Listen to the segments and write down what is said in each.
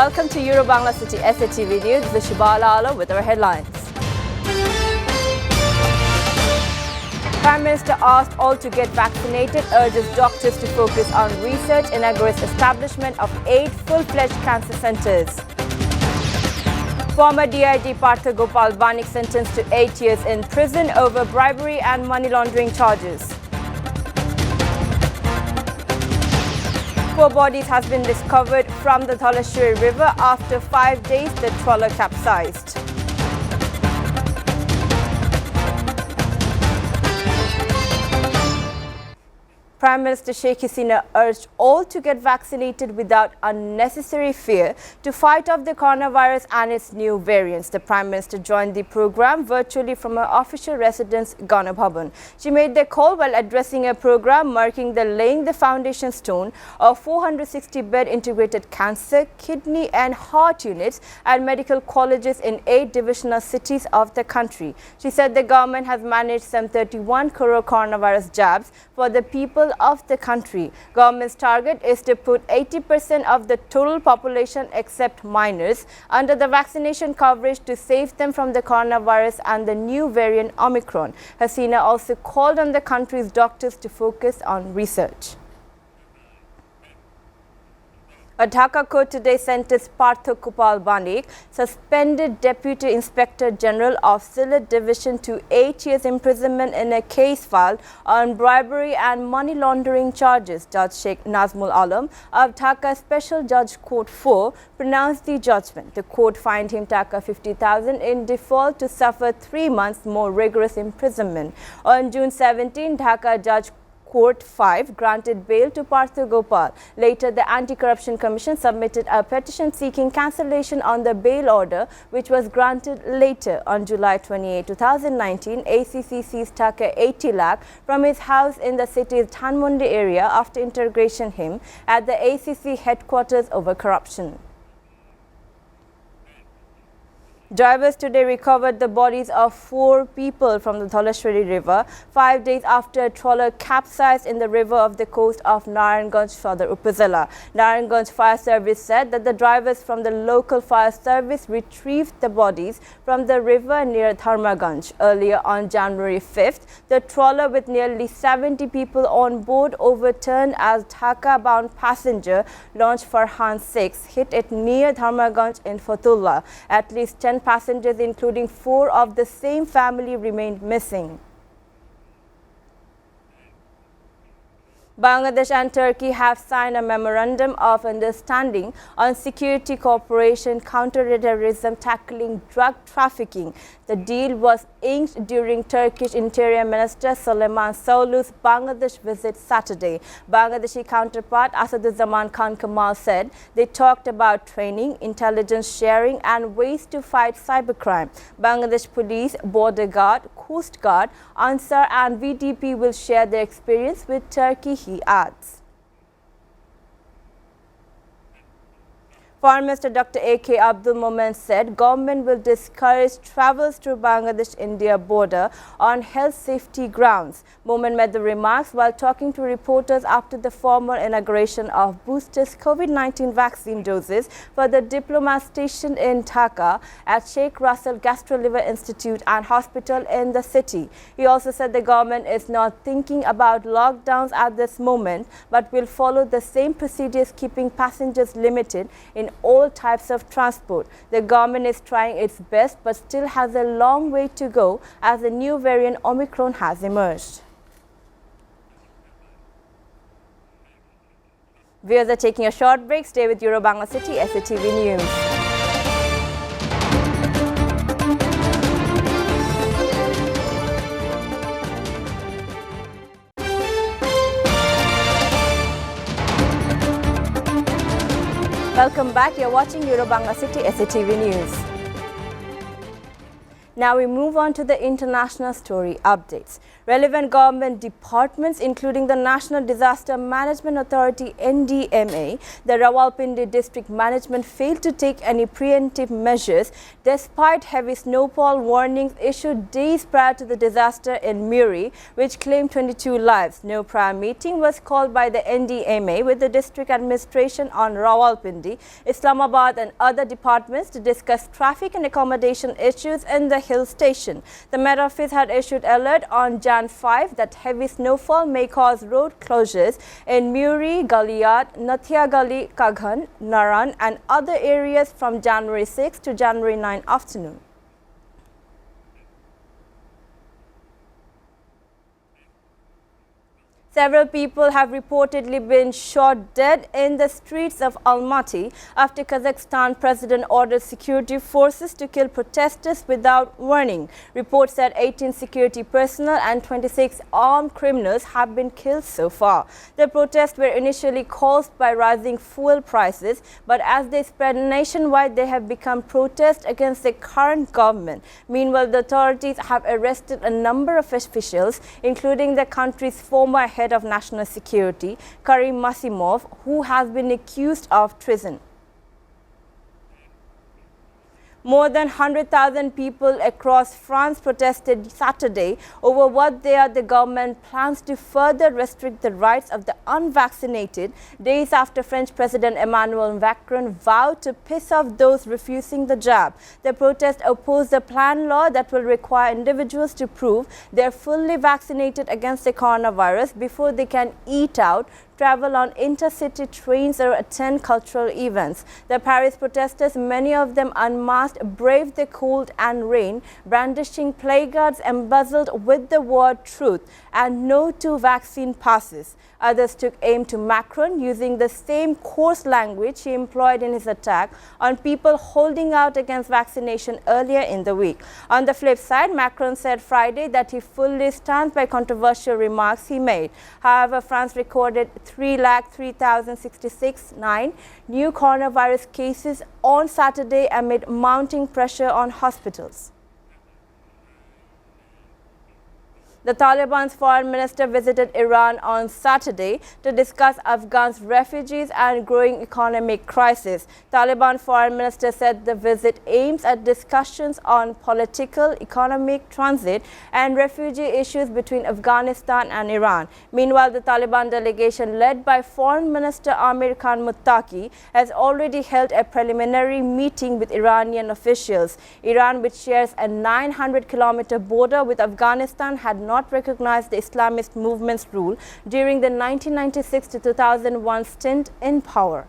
Welcome to Bangla City SATV News. This is Shibala Ala with our headlines. Prime Minister asked all to get vaccinated, urges doctors to focus on research, inaugurates establishment of 8 full-fledged cancer centres. Former DIG Partha Gopal Banik sentenced to 8 years in prison over bribery and money laundering charges. 4 bodies has been discovered from the Dhaleshwari River after 5 days the trawler capsized. Prime Minister Sheikh Hasina urged all to get vaccinated without unnecessary fear to fight off the coronavirus and its new variants. The Prime Minister joined the program virtually from her official residence, Gana Bhavan. She made the call while addressing a program marking the laying the foundation stone of 460-bed integrated cancer, kidney and heart units at medical colleges in 8 divisional cities of the country. She said the government has managed some 31 crore coronavirus jabs for the people of the country. Government's target is to put 80% of the total population except minors under the vaccination coverage to save them from the coronavirus and the new variant Omicron. Hasina also called on the country's doctors to focus on research. A Dhaka court today sentenced Partha Gopal Banik, suspended Deputy Inspector General of Sylhet Division, to 8 years imprisonment in a case filed on bribery and money laundering charges. Judge Sheikh Nazmul Alam of Dhaka Special Judge Court 4 pronounced the judgment. The court fined him Dhaka 50,000 in default to suffer 3 months more rigorous imprisonment. On June 17, Dhaka Judge Court 5 granted bail to Partha Gopal. Later, the Anti-Corruption Commission submitted a petition seeking cancellation on the bail order, which was granted later. On July 28, 2019, ACC seized Dhaka 80 lakh from his house in the city's Dhanmondi area after interrogation him at the ACC headquarters over corruption. Divers today recovered the bodies of 4 people from the Dhaleshwari River 5 days after a trawler capsized in the river off the coast of Narayanganj, Sadar Upazila. Narayanganj Fire Service said that the drivers from the local fire service retrieved the bodies from the river near Dharmaganj. Earlier on January 5th, the trawler with nearly 70 people on board overturned as Dhaka-bound passenger launch Farhan 6 hit it near Dharmaganj in Fatullah. At least 10 passengers, including 4 of the same family, remained missing. Bangladesh and Turkey have signed a memorandum of understanding on security cooperation, counter-terrorism, tackling drug trafficking. The deal was inked during Turkish Interior Minister Suleyman Soylu's Bangladesh visit Saturday. Bangladeshi counterpart Asaduzzaman Khan Kamal said they talked about training, intelligence sharing and ways to fight cybercrime. Bangladesh Police, Border Guard, Coast Guard, Ansar and VDP will share their experience with Turkey, he adds. Foreign Minister Dr. A.K. Abdul Momen said government will discourage travels through Bangladesh-India border on health safety grounds. Momen made the remarks while talking to reporters after the formal inauguration of boosters COVID-19 vaccine doses for the diplomat stationed in Dhaka at Sheikh Russell Gastro-Liver Institute and Hospital in the city. He also said the government is not thinking about lockdowns at this moment, but will follow the same procedures, keeping passengers limited in all types of transport. The government is trying its best but still has a long way to go as the new variant Omicron has emerged. Viewers are taking a short break. Stay with Bangla City SATV News. Welcome back. You're watching Bangla City SATV News. Now we move on to the international story updates. Relevant government departments, including the National Disaster Management Authority (NDMA), the Rawalpindi District Management, failed to take any preemptive measures despite heavy snowfall warnings issued days prior to the disaster in Muri, which claimed 22 lives. No prior meeting was called by the NDMA with the district administration on Rawalpindi, Islamabad and other departments to discuss traffic and accommodation issues in the hill station. The Met Office had issued alert on Jan 5 that heavy snowfall may cause road closures in Muri, Galiat, Nathia Gali, Kaghan, Naran and other areas from January 6 to January 9 afternoon. Several people have reportedly been shot dead in the streets of Almaty after Kazakhstan president ordered security forces to kill protesters without warning. Reports said 18 security personnel and 26 armed criminals have been killed so far. The protests were initially caused by rising fuel prices, but as they spread nationwide, they have become protests against the current government. Meanwhile, the authorities have arrested a number of officials, including the country's former head of national security, Karim Masimov, who has been accused of treason. More than 100,000 people across France protested Saturday over what the government plans to further restrict the rights of the unvaccinated, days after French President Emmanuel Macron vowed to piss off those refusing the jab. The protest opposed the planned law that will require individuals to prove they are fully vaccinated against the coronavirus before they can eat out, travel on intercity trains or attend cultural events. The Paris protesters, many of them unmasked, braved the cold and rain, brandishing placards embezzled with the word truth and no to vaccine passes. Others took aim to Macron, using the same coarse language he employed in his attack on people holding out against vaccination earlier in the week. On the flip side, Macron said Friday that he fully stands by controversial remarks he made. However, France recorded 3,03,069 new coronavirus cases on Saturday amid mounting pressure on hospitals. The Taliban's foreign minister visited Iran on Saturday to discuss Afghan's refugees and growing economic crisis. Taliban foreign minister said the visit aims at discussions on political, economic, transit and refugee issues between Afghanistan and Iran. Meanwhile, the Taliban delegation led by Foreign Minister Amir Khan Muttaqi has already held a preliminary meeting with Iranian officials. Iran, which shares a 900-kilometer border with Afghanistan, had not recognized the Islamist movement's rule during the 1996 to 2001 stint in power.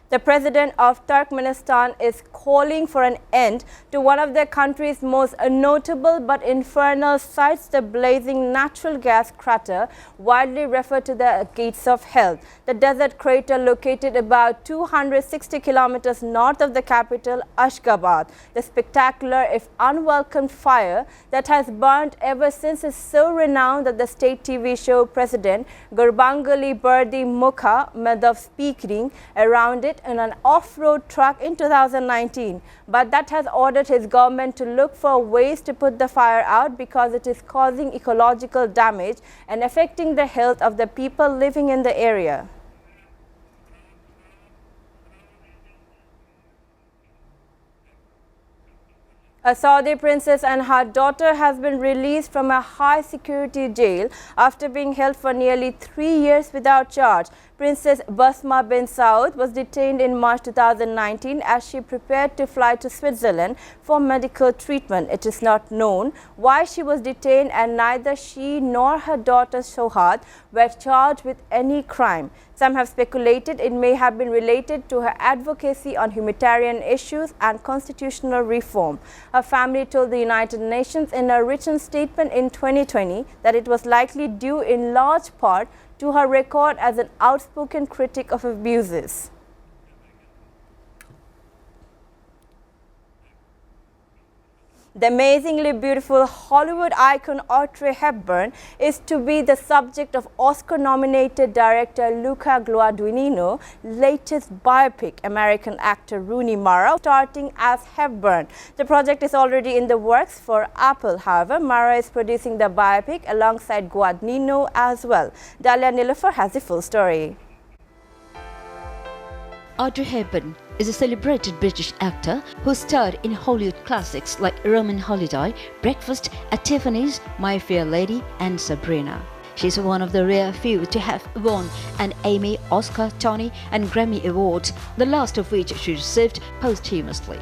The president of Turkmenistan is calling for an end to one of the country's most notable but infernal sights, the blazing natural gas crater, widely referred to the Gates of Hell. The desert crater, located about 260 kilometers north of the capital, Ashgabat. The spectacular, if unwelcome, fire that has burned ever since is so renowned that the state TV show President Gurbanguly Berdi Mukha made of speaking around it in an off-road truck in 2019, but that has ordered his government to look for ways to put the fire out because it is causing ecological damage and affecting the health of the people living in the area. A Saudi princess and her daughter has been released from a high-security jail after being held for nearly 3 years without charge. Princess Basma bin Saud was detained in March 2019 as she prepared to fly to Switzerland for medical treatment. It is not known why she was detained, and neither she nor her daughter Shohat were charged with any crime. Some have speculated it may have been related to her advocacy on humanitarian issues and constitutional reform. Her family told the United Nations in a written statement in 2020 that it was likely due in large part to her record as an outspoken critic of abuses. The amazingly beautiful Hollywood icon Audrey Hepburn is to be the subject of Oscar-nominated director Luca Guadagnino's latest biopic, American actor Rooney Mara starting as Hepburn. The project is already in the works for Apple. However, Mara is producing the biopic alongside Guadagnino as well. Dalia Nilofer has the full story. Audrey Hepburn is a celebrated British actor who starred in Hollywood classics like Roman Holiday, Breakfast at Tiffany's, My Fair Lady and Sabrina. She is one of the rare few to have won an Emmy, Oscar, Tony and Grammy awards, the last of which she received posthumously.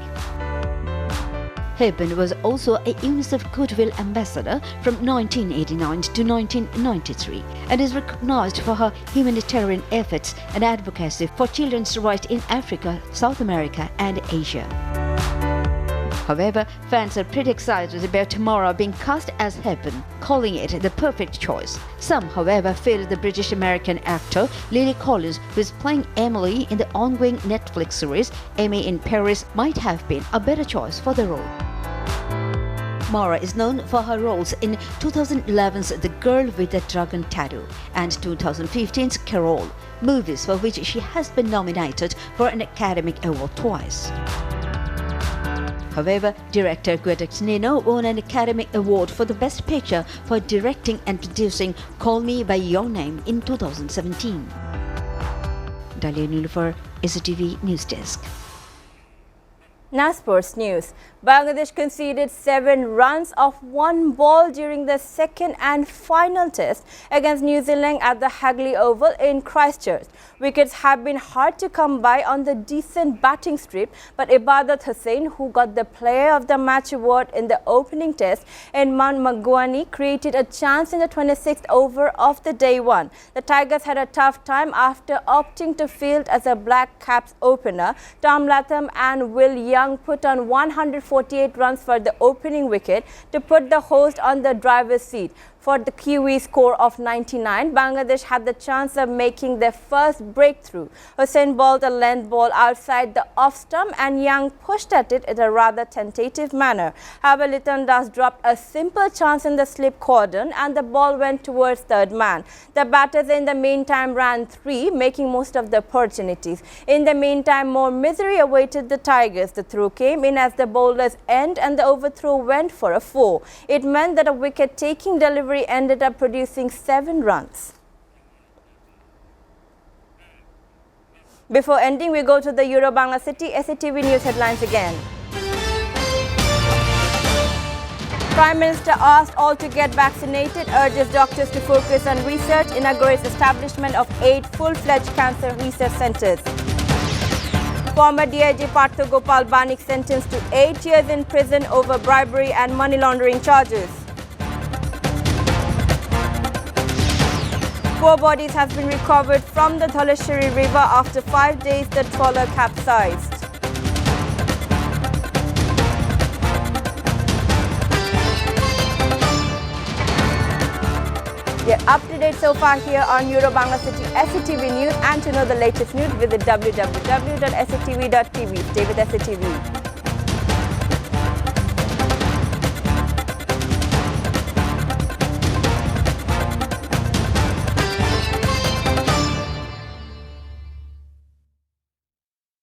Hepburn was also a UNICEF Goodwill Ambassador from 1989 to 1993 and is recognized for her humanitarian efforts and advocacy for children's rights in Africa, South America and Asia. However, fans are pretty excited about Mara being cast as Hepburn, calling it the perfect choice. Some, however, feel the British-American actor Lily Collins, who is playing Emily in the ongoing Netflix series Emily in Paris, might have been a better choice for the role. Mara is known for her roles in 2011's The Girl with the Dragon Tattoo and 2015's Carol, movies for which she has been nominated for an Academy Award twice. However, director Guadagnino won an Academy Award for the Best Picture for directing and producing Call Me By Your Name in 2017. Dalia Nilofer, SATV News Desk. Now sports news. Bangladesh conceded 7 runs off 1 ball during the second and final test against New Zealand at the Hagley Oval in Christchurch. Wickets have been hard to come by on the decent batting strip, but Ibadat Hussain, who got the Player of the Match award in the opening test, and Man Magwani created a chance in the 26th over of the day 1. The Tigers had a tough time after opting to field as a Black Caps opener. Tom Latham and Will Young put on 148 runs for the opening wicket to put the host on the driver's seat. For the Kiwi score of 99, Bangladesh had the chance of making their first breakthrough. Hussain bowled a length ball outside the off stump and Young pushed at it in a rather tentative manner. However, Liton Das dropped a simple chance in the slip cordon and the ball went towards third man. The batters in the meantime ran 3, making most of the opportunities. In the meantime, more misery awaited the Tigers. The throw came in as the bowler's end and the overthrow went for a 4. It meant that a wicket-taking delivery ended up producing 7 runs. Before ending, we go to the Euro-Bangla City SATV News headlines again. Prime Minister asked all to get vaccinated, urges doctors to focus on research, inaugurates establishment of 8 full-fledged cancer research centres. Former DIG Partha Gopal Banik sentenced to 8 years in prison over bribery and money laundering charges. 4 bodies have been recovered from the Dholeshwari River after 5 days the trawler capsized. You're up to date so far here on Euro-Bangla City SATV News, and to know the latest news visit www.satv.tv. Stay with SATV.